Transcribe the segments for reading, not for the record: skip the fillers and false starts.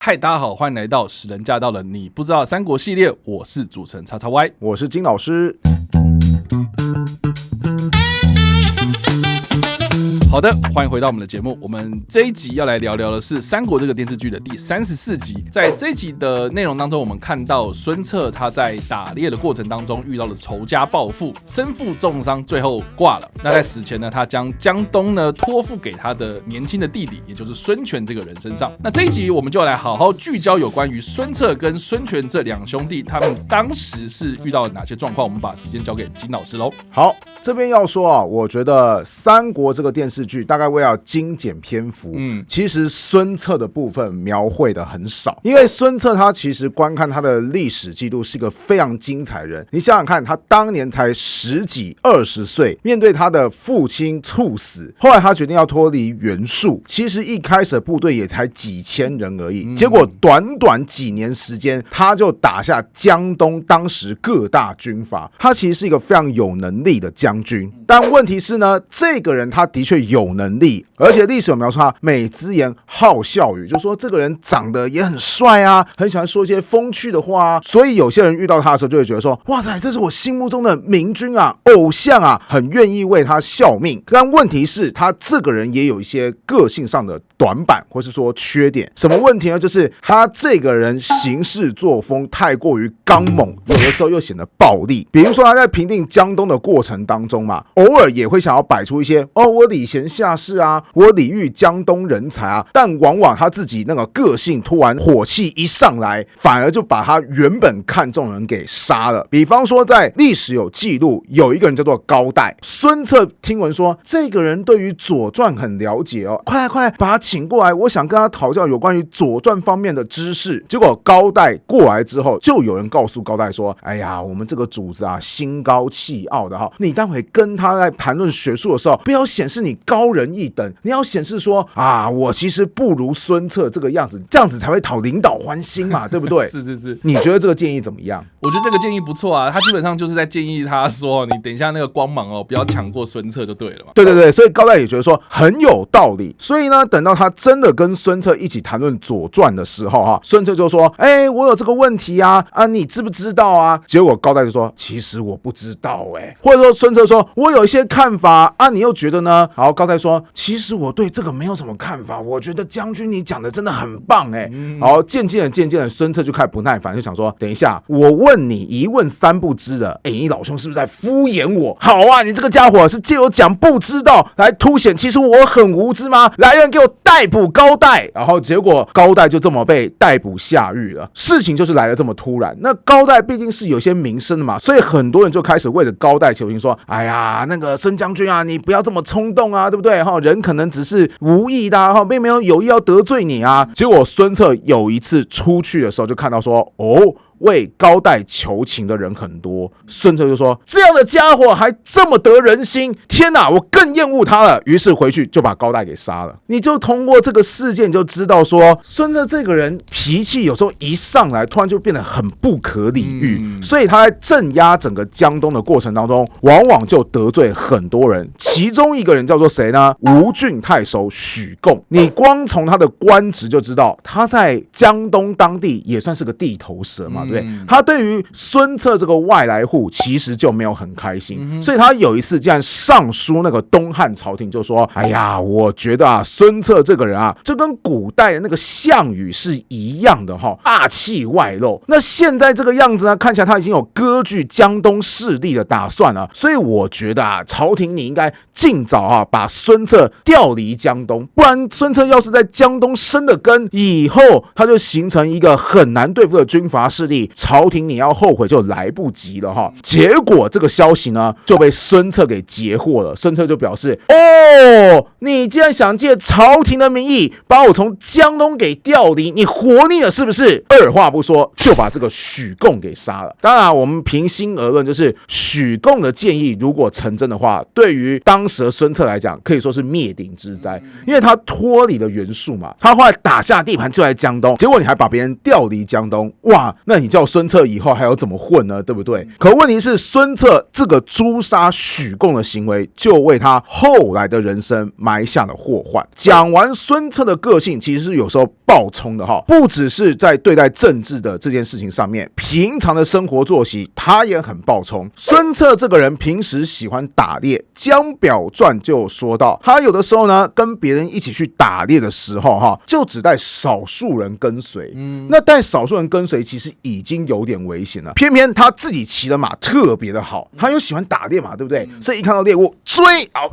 嗨，大家好，欢迎来到使人驾到的你不知道三国系列，我是主持人叉叉 Y， 我是金老师。好的，欢迎回到我们的节目。我们这一集要来聊聊的是《三国》这个电视剧的第34集。在这一集的内容当中，我们看到孙策他在打猎的过程当中遇到了仇家报复，身负重伤，最后挂了。那在死前呢，他将江东呢托付给他的年轻的弟弟，也就是孙权这个人身上。那这一集我们就来好好聚焦有关于孙策跟孙权这两兄弟，他们当时是遇到了哪些状况？我们把时间交给金老师喽。好，这边要说啊，我觉得《三国》这个电视剧大概为了精简篇幅，其实孙策的部分描绘的很少，因为孙策他其实观看他的历史记录是一个非常精彩的人。你想想看，他当年才10几20岁，面对他的父亲猝死，后来他决定要脱离袁术，其实一开始的部队也才几千人而已，结果短短几年时间，他就打下江东当时各大军阀，他其实是一个非常有能力的将军。但问题是呢，这个人他的确有能力，而且历史有描述他美姿颜好笑语，就是说这个人长得也很帅啊，很喜欢说一些风趣的话啊，所以有些人遇到他的时候就会觉得说，哇塞，这是我心目中的明君啊，偶像啊，很愿意为他效命。但问题是，他这个人也有一些个性上的短板，或是说缺点。什么问题呢？就是他这个人行事作风太过于刚猛，有的时候又显得暴力。比如说他在平定江东的过程当中嘛，偶尔也会想要摆出一些我礼贤下士啊，我礼遇江东人才啊，但往往他自己那个个性突然火气一上来，反而就把他原本看中的人给杀了。比方说在历史有记录，有一个人叫做高岱，孙策听闻说这个人对于左传很了解哦，快来快来把他请过来，我想跟他讨教有关于左传方面的知识。结果高岱过来之后，就有人告诉高岱说，哎呀，我们这个主子啊心高气傲的哈，你待会跟他在谈论学术的时候，不要显示你高人一等，你要显示说啊，我其实不如孙策这个样子，这样子才会讨领导欢心嘛，对不对？是是是，你觉得这个建议怎么样？我觉得这个建议不错啊，他基本上就是在建议他说，你等一下那个光芒不要抢过孙策就对了嘛。对对对，所以高岱也觉得说很有道理。所以呢，等到他真的跟孙策一起谈论左传的时候孙策就说，我有这个问题啊，你知不知道啊？结果高岱就说，其实我不知道或者说孙策说，我有一些看法啊，你又觉得呢？然后高岱说，其实我对这个没有什么看法，我觉得将军你讲的真的很棒然后渐渐的孙策就开始不耐烦，就想说，等一下我问你一问三不知的，你老兄是不是在敷衍我？好啊，你这个家伙是借由讲不知道来凸显其实我很无知吗？来人给我逮捕高岱。然后结果高岱就这么被逮捕下狱了。事情就是来得这么突然，那高岱毕竟是有些名声的嘛，所以很多人就开始为了高岱求情，说，哎呀，那个孙将军啊，你不要这么冲动啊，对不对？人可能只是无意的并没有有意要得罪你啊。结果孙策有一次出去的时候就看到说，为高岱求情的人很多，孙策就说，这样的家伙还这么得人心，天哪，我更厌恶他了。于是回去就把高岱给杀了。你就通过这个事件就知道说，孙策这个人脾气有时候一上来突然就变得很不可理喻，所以他在镇压整个江东的过程当中，往往就得罪很多人。其中一个人叫做谁呢？吴郡太守许贡。你光从他的官职就知道，他在江东当地也算是个地头蛇嘛，对，他对于孙策这个外来户其实就没有很开心，所以他有一次竟然上书那个东汉朝廷，就说，哎呀，我觉得孙策这个人就跟古代的那个项羽是一样的霸气外露。那现在这个样子呢，看起来他已经有割据江东势力的打算了，所以我觉得朝廷你应该尽早把孙策调离江东，不然孙策要是在江东生了根，以后他就形成一个很难对付的军阀势力，朝廷你要后悔就来不及了结果这个消息呢就被孙策给截获了。孙策就表示，你既然想借朝廷的名义把我从江东给调离，你活腻了是不是？二话不说就把这个许贡给杀了。当然我们平心而论，就是许贡的建议如果成真的话，对于当时的孙策来讲可以说是灭顶之灾，因为他脱离了袁术嘛，他后来打下地盘就在江东，结果你还把别人调离江东，哇，那你叫孙策以后还要怎么混呢？对不对？可问题是，孙策这个诛杀许贡的行为，就为他后来的人生埋下了祸患。讲完孙策的个性，其实是有时候暴冲的哈，不只是在对待政治的这件事情上面，平常的生活作息他也很暴冲。孙策这个人平时喜欢打猎，《江表传》就说到，他有的时候呢跟别人一起去打猎的时候哈，就只带少数人跟随。那带少数人跟随其实已经有点危险了，偏偏他自己骑的马特别的好，他又喜欢打猎嘛，对不对？所以一看到猎物追，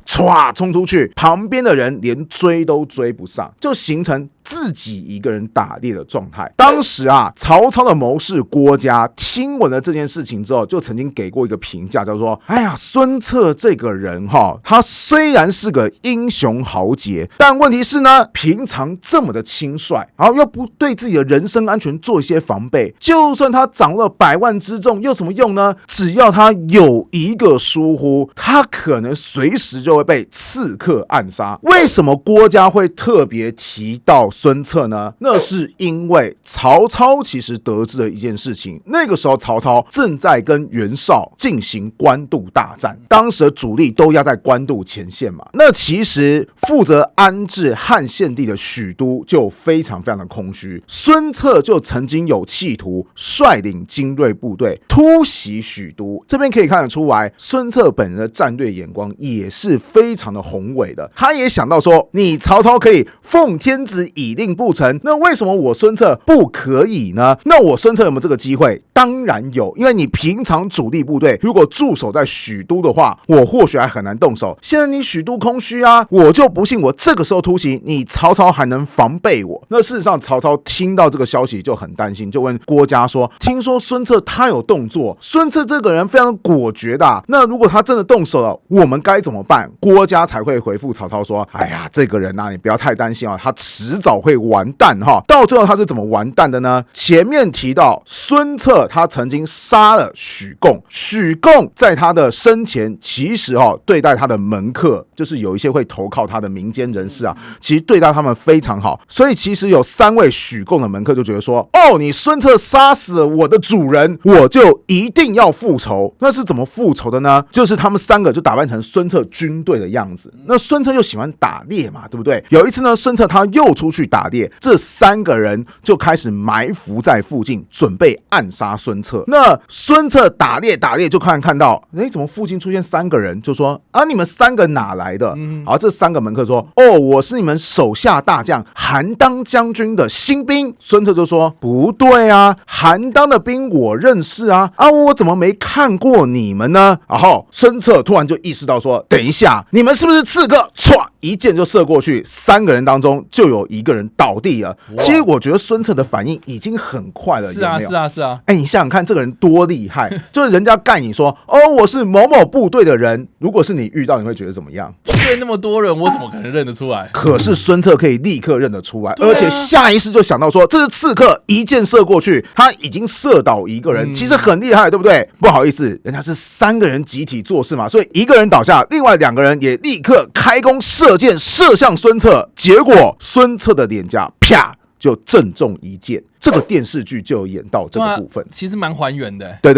唰冲出去，旁边的人连追都追不上，就形成自己一个人打猎的状态。当时啊，曹操的谋士郭嘉听闻了这件事情之后，就曾经给过一个评价，叫做：哎呀，孙策这个人哈，他虽然是个英雄豪杰，但问题是呢，平常这么的轻率，然后又不对自己的人身安全做一些防备，就算他掌握了100万之众，有什么用呢？只要他有一个疏忽，他可能随时就会被刺客暗杀。为什么郭嘉会特别提到孙策呢？那是因为曹操其实得知了一件事情，那个时候曹操正在跟袁绍进行官渡大战，当时的主力都压在官渡前线嘛。那其实负责安置汉献帝的许都就非常非常的空虚，孙策就曾经有企图率领精锐部队突袭许都。这边可以看得出来，孙策本人的战略眼光也是非常的宏伟的，他也想到说，你曹操可以奉天子以令不成，那为什么我孙策不可以呢？那我孙策有没有这个机会？当然有，因为你平常主力部队如果驻守在许都的话，我或许还很难动手，现在你许都空虚啊，我就不信我这个时候突袭，你曹操还能防备我。那事实上曹操听到这个消息就很担心，就问郭嘉说，听说孙策他有动作，孙策这个人非常果决的那如果他真的动手了，我们该怎么办？郭嘉才会回复曹操说，哎呀，这个人你不要太担心他迟早会完蛋哈。到最后他是怎么完蛋的呢？前面提到孙策他曾经杀了许贡，许贡在他的生前其实对待他的门客，就是有一些会投靠他的民间人士其实对待他们非常好，所以其实有3位许贡的门客就觉得说，你孙策杀死了我的主人，我就一定要复仇。那是怎么复仇的呢？就是他们3个就打扮成孙策军队的样子。那孙策又喜欢打猎嘛，对不对？有一次呢，孙策他又出去打猎，这3个人就开始埋伏在附近，准备暗杀孙策。那孙策打猎就看到，怎么附近出现3个人，就说你们3个哪来的？好，这3个门客说，我是你们手下大将韩当将军的新兵。孙策就说，不对啊，韩当的兵我认识我怎么没看过你们呢？然后孙策突然就意识到说，等一下，你们是不是刺客？唰，一箭就射过去，3个人当中就有1个人倒地了。其实我觉得孙策的反应已经很快了，是啊，有没有？是啊，是啊。你想想看，这个人多厉害！就是人家盖你说，我是某某部队的人，如果是你遇到，你会觉得怎么样？对，那么多人，我怎么可能认得出来？可是孙策可以立刻认得出来，而且下意识就想到说，这是刺客，一箭射过去，他已经射倒1个人，其实很厉害，对不对？不好意思，人家是3个人集体做事嘛，所以1个人倒下，另外2个人也立刻开弓射箭射向孙策，结果孙策的脸颊啪就正中1箭。这个电视剧就有演到这个部分，其实蛮还原的。对，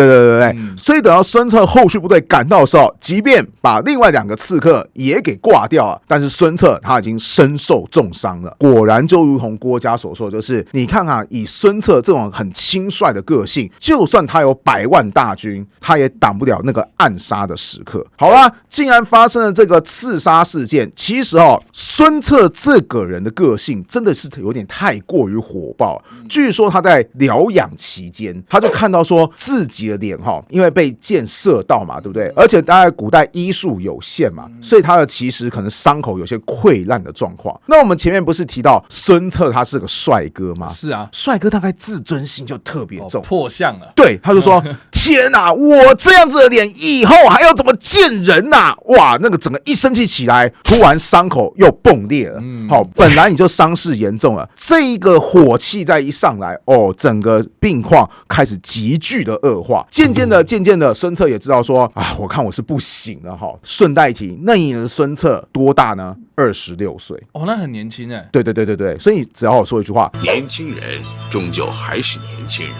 所以等到孙策后续部队赶到的时候，即便把另外2个刺客也给挂掉了，但是孙策他已经身受重伤了。果然就如同郭嘉所说，就是你看以孙策这种很轻率的个性，就算他有100万大军，他也挡不了那个暗杀的时刻。好啦，竟然发生了这个刺杀事件，其实孙策这个人的个性真的是有点太过于火爆。据说他在疗养期间，他就看到说自己的脸因为被箭射到嘛，对不对？而且大概古代医术有限嘛，所以他的其实可能伤口有些溃烂的状况。那我们前面不是提到孙策他是个帅哥吗？是啊，帅哥大概自尊心就特别重，破相了。对，他就说天哪，我这样子的脸以后还要怎么见人啊？哇，那个整个一生气起来，突然伤口又崩裂了。本来你就伤势严重了，这一个火气再一上来，整个病况开始急剧的恶化。渐渐的，孙策也知道说我看我是不行了顺带一提，那一年的孙策多大呢？26岁。那很年轻哎。对，所以只要我说一句话，年轻人终究还是年轻人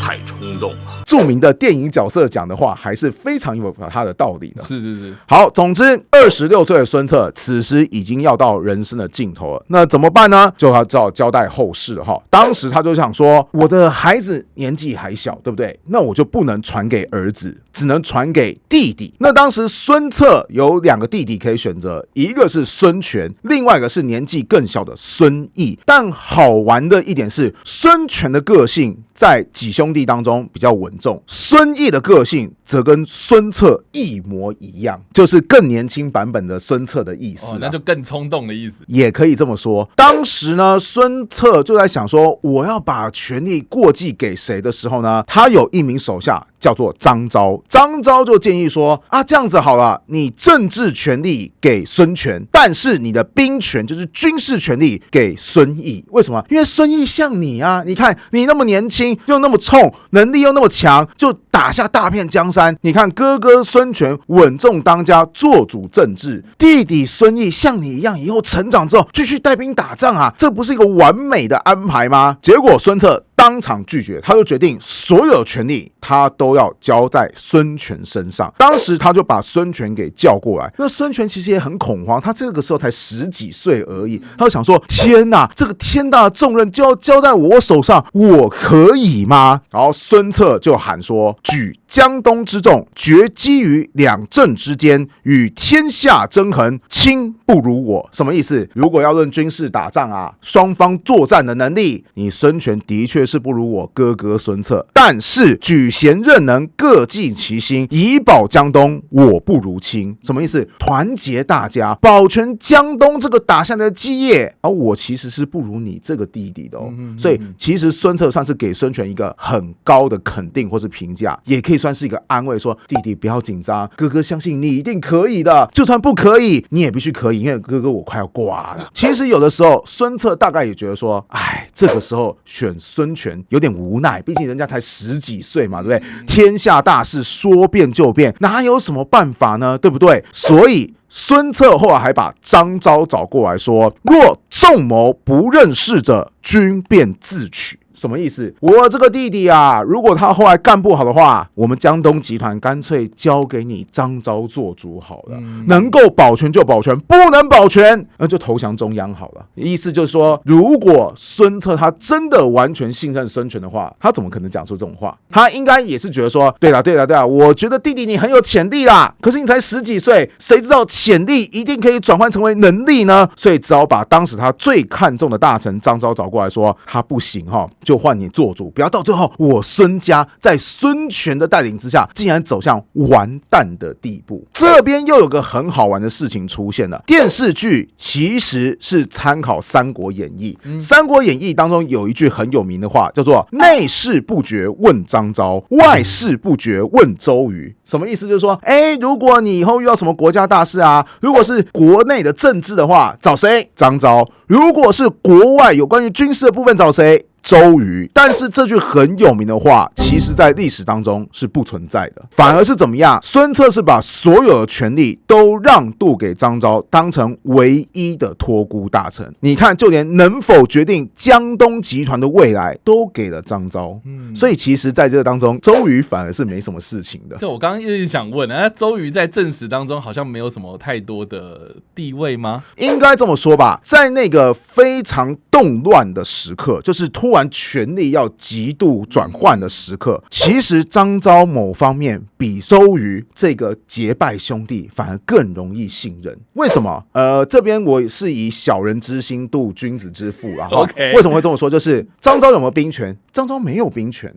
太冲动了。著名的电影角色讲的话还是非常有他的道理的。是。好，总之26岁的孙策此时已经要到人生的尽头了，那怎么办呢？就他只好交代后事了哈。当时他就想说，我的孩子年纪还小，对不对？那我就不能传给儿子，只能传给弟弟。那当时孙策有2个弟弟可以选择，一个是孙权，另外一个是年纪更小的孙毅。但好玩的一点是，孙权的个性在几兄弟当中比较稳重，孙毅的个性则跟孙策一模一样，就是更年轻版本的孙策的意思。那就更冲动的意思，也可以这么说。当时呢，孙策就在想说，我要把权力过继给谁的时候呢，他有一名手下叫做张昭。张昭就建议说这样子好了，你政治权力给孙权，但是你的兵权就是军事权力给孙毅。为什么？因为孙毅像你啊，你看你那么年轻又那么冲，能力又那么强，就打下大片江山。你看哥哥孙权稳重当家，做主政治，弟弟孙毅像你一样，以后成长之后继续带兵打仗啊，这不是一个完美的安排吗？结果孙策当场拒绝，他就决定所有权力他都要交在孙权身上。当时他就把孙权给叫过来，那孙权其实也很恐慌，他这个时候才10几岁而已，他就想说，天哪，这个天大的重任就要交在我手上，我可以吗？然后孙策就喊说，举江东之众，决击于两镇之间，与天下争衡，卿不如我。什么意思？如果要论军事打仗双方作战的能力，你孙权的确是不如我哥哥孙策，但是举贤任能，各尽其心，以保江东，我不如卿。什么意思？团结大家，保全江东这个打下来的基业，我其实是不如你这个弟弟的所以其实孙策算是给孙权一个很高的肯定或是评价，也可以算是一个安慰，说弟弟不要紧张，哥哥相信你一定可以的，就算不可以你也必须可以，因为哥哥我快要挂了。其实有的时候孙策大概也觉得说，这个时候选孙权有点无奈，毕竟人家才10几岁嘛，对不对？天下大事说变就变，哪有什么办法呢？对不对？所以孙策后来还把张昭找过来说，若众谋不任事者，君便自取。什么意思？我这个弟弟如果他后来干不好的话，我们江东集团干脆交给你张昭做主好了，能够保全就保全，不能保全那就投降中央好了。意思就是说，如果孙策他真的完全信任孙权的话，他怎么可能讲出这种话？他应该也是觉得说，对啦，我觉得弟弟你很有潜力啦，可是你才10几岁，谁知道潜力一定可以转换成为能力呢？所以只好把当时他最看重的大臣张昭找过来说，他不行就换你做主，不要到最后我孙家在孙权的带领之下竟然走向完蛋的地步。这边又有个很好玩的事情出现了，电视剧其实是参考《三国演义》三国演义当中有一句很有名的话，叫做内事不决问张昭，外事不决问周瑜。什么意思？就是说如果你以后遇到什么国家大事如果是国内的政治的话，找谁？张昭。如果是国外有关于军事的部分，找谁？周瑜。但是这句很有名的话，其实在历史当中是不存在的，反而是怎么样？孙策是把所有的权力都让渡给张昭，当成唯一的托孤大臣。你看，就连能否决定江东集团的未来都给了张昭。所以其实在这个当中，周瑜反而是没什么事情的。这我刚刚一直想问，周瑜在正史当中好像没有什么太多的地位吗？应该这么说吧，在那个非常动乱的时刻，就是突然权力要极度转换的时刻，其实张昭某方面比周瑜这个结拜兄弟反而更容易信任。为什么？这边我是以小人之心度君子之腹Okay. 为什么会这么说？就是张昭有没有兵权？张昭没有兵权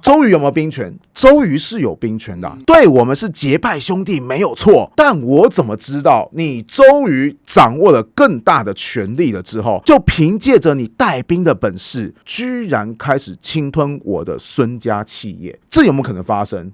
周瑜有没有兵权？周瑜是有兵权的对，我们是结拜兄弟没有错，但我怎么知道你周瑜掌握了更大的权力了之后，就凭借着你带兵的本事，居然开始侵吞我的孙家企业？这有没有可能发生？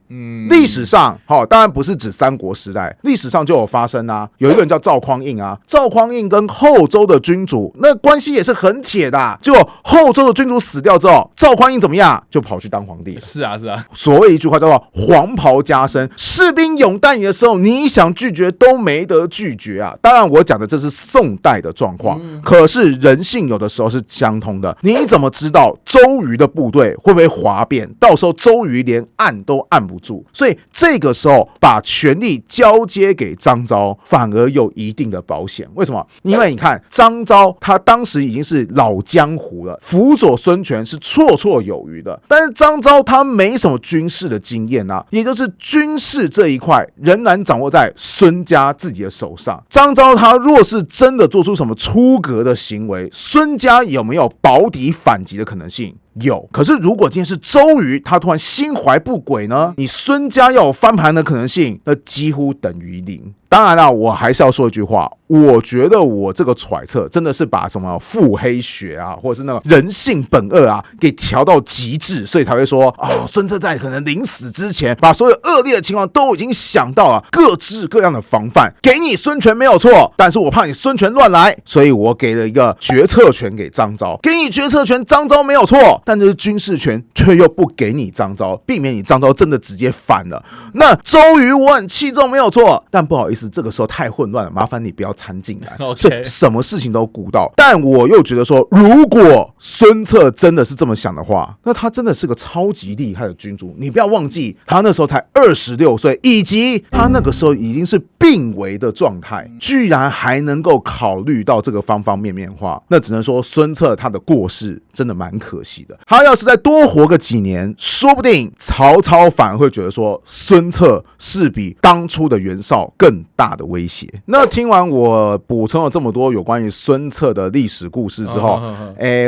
历史上当然不是指三国时代，历史上就有发生有一个人叫赵匡胤赵匡胤跟后周的君主那关系也是很铁的结果后周的君主死掉之后，有，赵匡胤怎么样？就跑去当皇帝了。是啊，是啊。所谓一句话叫做黄袍加身，士兵拥戴你的时候，你想拒绝都没得拒绝啊。当然，我讲的这是宋代的状况，可是人性有的时候是相通的。你怎么知道周瑜的部队会不会哗变？到时候周瑜连按都按不住，所以这个时候把权力交接给张昭，反而有一定的保险。为什么？因为你看张昭他当时已经是老江湖了，辅佐孙权是绰绰有余的，但是张昭他没什么军事的经验啊，也就是军事这一块仍然掌握在孙家自己的手上。张昭他若是真的做出什么出格的行为，孙家有没有保底反击的可能性？有。可是如果今天是周瑜他突然心怀不轨呢，你孙家要有翻盘的可能性，那几乎等于零。当然啦，我还是要说一句话，我觉得我这个揣测真的是把什么腹黑学啊，或者是那个人性本恶啊给调到极致，所以才会说孙策在可能临死之前把所有恶劣的情况都已经想到了，各式各样的防范，给你孙权没有错，但是我怕你孙权乱来，所以我给了一个决策权给张昭，给你决策权，张昭没有错，但是军事权却又不给你张昭，避免你张昭真的直接反了。那周瑜我很器重没有错，但不好意思，这个时候太混乱了，麻烦你不要掺进来。所以什么事情都顾到。但我又觉得说，如果孙策真的是这么想的话，那他真的是个超级厉害的君主。你不要忘记，他那时候才26岁，以及他那个时候已经是病危的状态，居然还能够考虑到这个方方面面的话，那只能说孙策他的过世真的蛮可惜的。他要是再多活个几年，说不定曹操反而会觉得说，孙策是比当初的袁绍更大的威胁。那听完我补充了这么多有关于孙策的历史故事之后，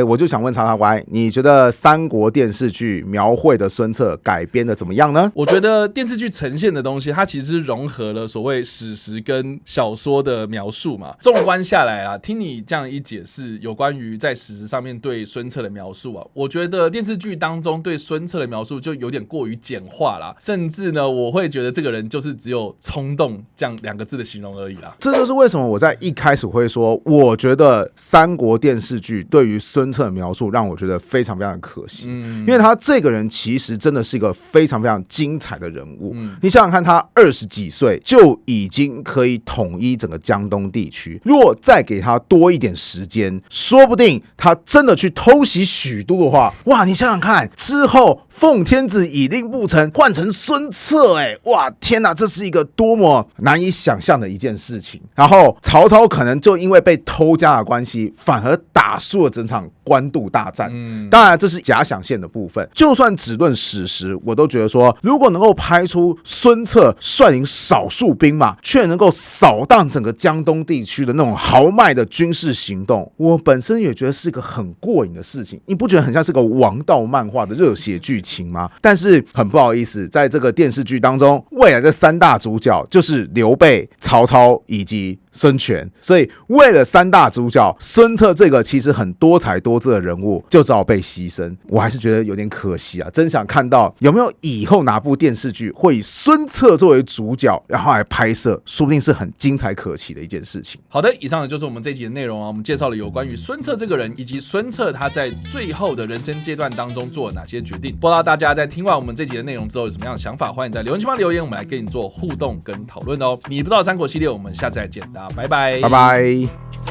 我就想问查查乖，你觉得三国电视剧描绘的孙策改编的怎么样呢？我觉得电视剧呈现的东西，它其实融合了所谓史实跟小说的描述嘛。纵观下来啊，听你这样一解释，有关于在史实上面对孙策的描述啊，我觉得电视剧当中对孙策的描述就有点过于简化啦，甚至呢，我会觉得这个人就是只有冲动这样2个字的形容而已啦。这就是为什么我在一开始会说，我觉得三国电视剧对于孙策的描述让我觉得非常非常的可惜，因为他这个人其实真的是一个非常非常精彩的人物。你想想看，他20几岁就已经可以统一整个江东地区，如果再给他多一点时间，说不定他真的去偷袭许都的话，哇，你想想看，之后奉天子以令不臣换成孙策，哇，天哪，这是一个多么难以想象的一件事情。然后曹操可能就因为被偷家的关系，反而打输了整场官渡大战。当然这是假想线的部分，就算只论史实，我都觉得说，如果能够拍出孙策率领少数兵马却能够扫荡整个江东地区的那种豪迈的军事行动，我本身也觉得是一个很过瘾的事情。你不觉得很像是个王道漫画的热血剧情吗？但是很不好意思，在这个电视剧当中，未来的3大主角就是刘备、曹操以及孙权，所以为了3大主角，孙策这个其实很多才多姿的人物就只好被牺牲，我还是觉得有点可惜啊！真想看到有没有以后哪部电视剧会以孙策作为主角，然后来拍摄，说不定是很精彩可期的一件事情。好的，以上呢就是我们这一集的内容啊。我们介绍了有关于孙策这个人，以及孙策他在最后的人生阶段当中做了哪些决定。不知道大家在听完我们这集的内容之后有什么样的想法，欢迎在留言区留言，我们来跟你做互动跟讨论哦。你不知道三国系列，我们下次再见，大家拜拜，拜拜。